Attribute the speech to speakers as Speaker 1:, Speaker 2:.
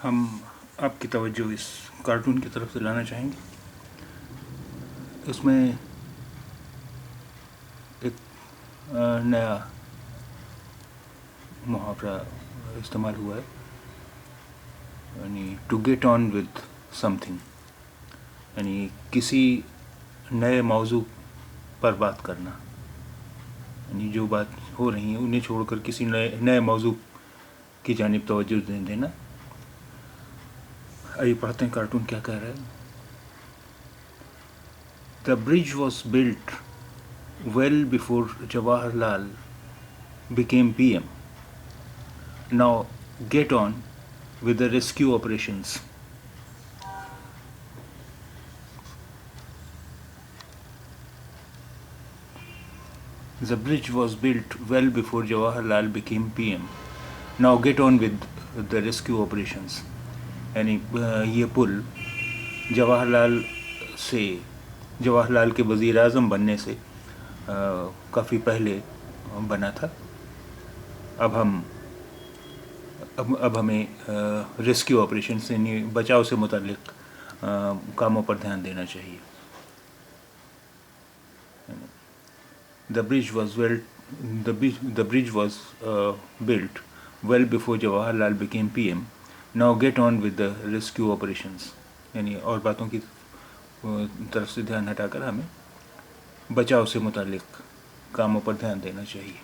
Speaker 1: ہم آپ کی توجہ اس کارٹون کی طرف سے لانا چاہیں گے. اس میں ایک نیا محاورہ استعمال ہوا ہے، یعنی ٹو گیٹ آن ود سم تھنگ، یعنی کسی نئے موضوع پر بات کرنا، یعنی جو بات ہو رہی ہیں انہیں چھوڑ کر کسی نئے موضوع کی جانب توجہ دینا. آئیے پڑھتے ہیں کارٹون کیا کہہ رہا ہے. The bridge was built well before Jawaharlal became PM. Now get on with the rescue operations. The bridge was built well before Jawaharlal became PM. Now get on with the rescue operations. یعنی یہ پل جواہر لال کے وزیر اعظم بننے سے کافی پہلے بنا تھا. اب ہمیں ریسکیو آپریشنز یعنی بچاؤ سے متعلق کاموں پر دھیان دینا چاہیے. The bridge was built well before Jawaharlal became PM. Now get on with the rescue operations. یعنی اور باتوں کی طرف سے دھیان ہٹا کر ہمیں بچاؤ سے متعلق کاموں پر دھیان دینا چاہیے.